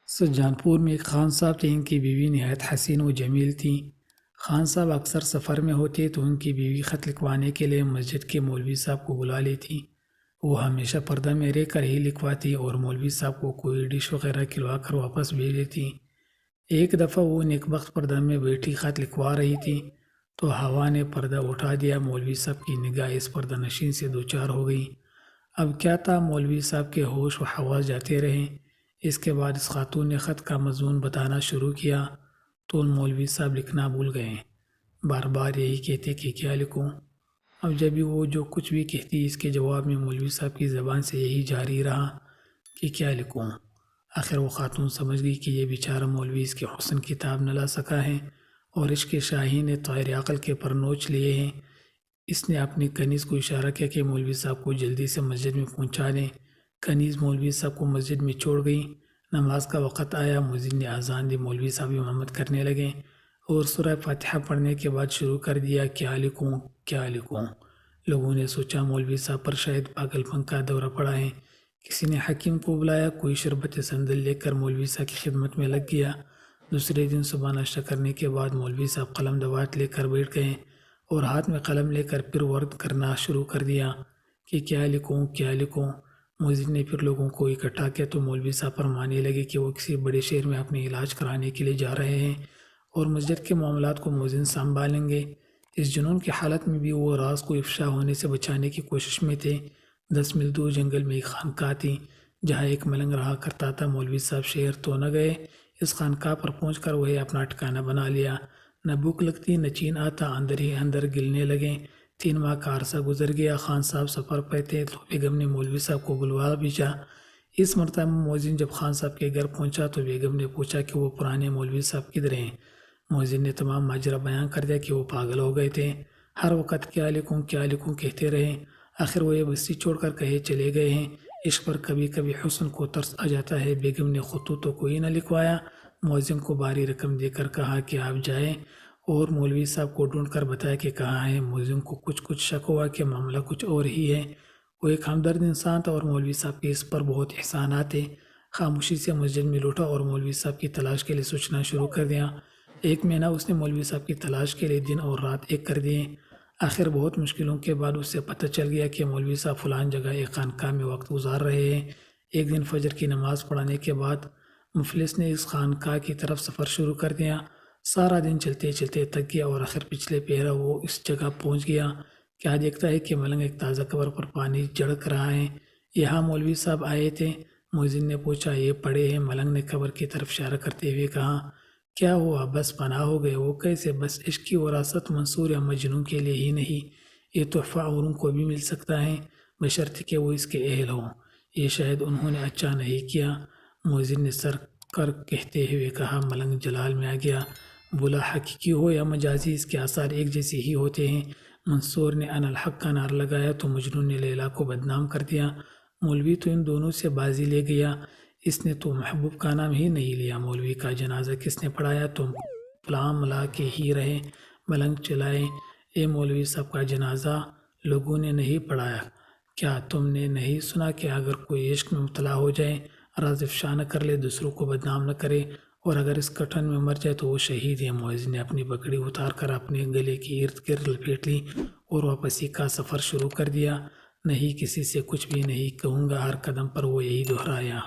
سجان پور میں ایک خان صاحب تھے۔ ان کی بیوی نہایت حسین و جمیل تھیں۔ خان صاحب اکثر سفر میں ہوتے تو ان کی بیوی خط لکھوانے کے لیے مسجد کے مولوی صاحب کو بلا لیتی۔ وہ ہمیشہ پردہ میں رہ کر ہی لکھواتی اور مولوی صاحب کو کوئی ڈش وغیرہ کھلوا کر واپس بھیج دیتی۔ ایک دفعہ وہ نیکبخت پردہ میں بیٹھی خط لکھوا رہی تھی تو ہوا نے پردہ اٹھا دیا۔ مولوی صاحب کی نگاہ اس پردہ نشین سے دوچار ہو گئی۔ اب کیا تھا، مولوی صاحب کے ہوش و حواس جاتے رہے۔ اس کے بعد اس خاتون نے خط کا مضمون بتانا شروع کیا تو مولوی صاحب لکھنا بھول گئے۔ بار بار یہی کہتے کہ کیا لکھوں۔ اب جب بھی وہ جو کچھ بھی کہتی، اس کے جواب میں مولوی صاحب کی زبان سے یہی جاری رہا کہ کیا لکھوں۔ آخر وہ خاتون سمجھ گئی کہ یہ بیچارہ مولوی اس کے حسن کی تاب نہ لا سکا ہے اور عشق شاہی نے طائر عقل کے پر نوچ لیے ہیں۔ اس نے اپنی کنیز کو اشارہ کیا کہ مولوی صاحب کو جلدی سے مسجد میں پہنچا دیں۔ کنیز مولوی صاحب کو مسجد میں چھوڑ گئی۔ نماز کا وقت آیا، مؤذن نے اذان دی، مولوی صاحب امامت کرنے لگے اور سورہ فاتحہ پڑھنے کے بعد شروع کر دیا، کیا لکھوں کیا لکھوں۔ لوگوں نے سوچا مولوی صاحب پر شاید پاگل پن کا دورہ پڑا ہے۔ کسی نے حکیم کو بلایا، کوئی شربت سندل لے کر مولوی صاحب کی خدمت میں لگ گیا۔ دوسرے دن صبح ناشتہ کرنے کے بعد مولوی صاحب قلم دوات لے کر بیٹھ گئے اور ہاتھ میں قلم لے کر پھر ورد کرنا شروع کر دیا کہ کیا لکھوں کیا لکھوں۔ مؤذن نے پھر لوگوں کو اکٹھا کیا تو مولوی صاحب فرمانے لگے کہ وہ کسی بڑے شہر میں اپنے علاج کرانے کے لیے جا رہے ہیں اور مسجد کے معاملات کو مؤذن سنبھالیں گے۔ اس جنون کی حالت میں بھی وہ راز کو افشا ہونے سے بچانے کی کوشش میں تھے۔ 10 میل دور جنگل میں ایک خانقاہ تھی جہاں ایک ملنگ رہا کرتا تھا۔ مولوی صاحب شہر تو نہ گئے، اس خانقاہ پر پہنچ کر وہ اپنا ٹھکانہ بنا لیا۔ نہ بھوک لگتی نہ چین آتا، اندر ہی اندر گلنے لگے۔ 3 ماہ کا عرصہ گزر گیا۔ خان صاحب سفر پہ تھے تو بیگم نے مولوی صاحب کو بلوا بھیجا۔ اس مرتبہ مؤذن جب خان صاحب کے گھر پہنچا تو بیگم نے پوچھا کہ وہ پرانے مولوی صاحب کدھر ہیں۔ مؤذن نے تمام ماجرا بیان کر دیا کہ وہ پاگل ہو گئے تھے، ہر وقت کیا لکھوں کہتے رہے۔ آخر وہ یہ بستی چھوڑ کر کہیں چلے گئے ہیں۔ عشق پر کبھی کبھی حسن کو ترس آ جاتا ہے۔ بیگم نے خطوط تو کوئی نہ لکھوایا۔ مؤذن کو باری رقم دے کر کہا کہ آپ جائیں اور مولوی صاحب کو ڈھونڈ کر بتایا کہ کہاں ہے۔ مؤذن کو کچھ شک ہوا کہ معاملہ کچھ اور ہی ہے۔ وہ ایک ہمدرد انسان تھا اور مولوی صاحب کے اس پر بہت احسانات تھے۔ خاموشی سے مسجد میں لوٹا اور مولوی صاحب کی تلاش کے لیے سوچنا شروع کر دیا۔ 1 مہینہ اس نے مولوی صاحب کی تلاش کے لیے دن اور رات ایک کر دیے۔ آخر بہت مشکلوں کے بعد اسے پتہ چل گیا کہ مولوی صاحب فلان جگہ ایک خانقاہ میں وقت گزار رہے ہیں۔ ایک دن فجر کی نماز پڑھنے کے بعد مفلس نے اس خانقاہ کی طرف سفر شروع کر دیا۔ سارا دن چلتے چلتے تھک گیا اور آخر پچھلے پہر وہ اس جگہ پہنچ گیا۔ کیا دیکھتا ہے کہ ملنگ ایک تازہ قبر پر پانی جھڑک رہا ہے۔ یہاں مولوی صاحب آئے تھے؟ مؤذن نے پوچھا۔ یہ پڑے ہیں۔ ملنگ نے قبر کی طرف اشارہ کرتے ہوئے کہا۔ کیا ہوا؟ بس پناہ ہو گئے؟ وہ کیسے؟ بس عشق کی وراثت منصور یا مجنوں کے لیے ہی نہیں، یہ تحفہ اوروں کو بھی مل سکتا ہے بشرط کہ وہ اس کے اہل ہوں۔ یہ شاید انہوں نے اچھا نہیں کیا۔ مؤذن نے سر کر کہتے ہوئے کہا۔ ملنگ جلال میں آ گیا، بولا حقیقی ہو یا مجازی اس کے آثار ایک جیسے ہی ہوتے ہیں۔ منصور نے ان الحق کا نعرہ لگایا تو مجنون نے لیلا کو بدنام کر دیا۔ مولوی تو ان دونوں سے بازی لے گیا، اس نے تو محبوب کا نام ہی نہیں لیا۔ مولوی کا جنازہ کس نے پڑھایا؟ تم پلام ملا کے ہی رہے۔ ملنگ چلائے۔ اے مولوی صاحب کا جنازہ لوگوں نے نہیں پڑھایا؟ کیا تم نے نہیں سنا کہ اگر کوئی عشق میں مبتلا ہو جائے، راز افشا نہ کر لے، دوسروں کو بدنام نہ کرے اور اگر اس کٹن میں مر جائے تو وہ شہید ہے۔ مؤذن نے اپنی پگڑی اتار کر اپنے گلے کی ارد گرد لپیٹ لی اور واپسی کا سفر شروع کر دیا۔ نہیں کسی سے کچھ بھی نہیں کہوں گا، ہر قدم پر وہ یہی دہرایا۔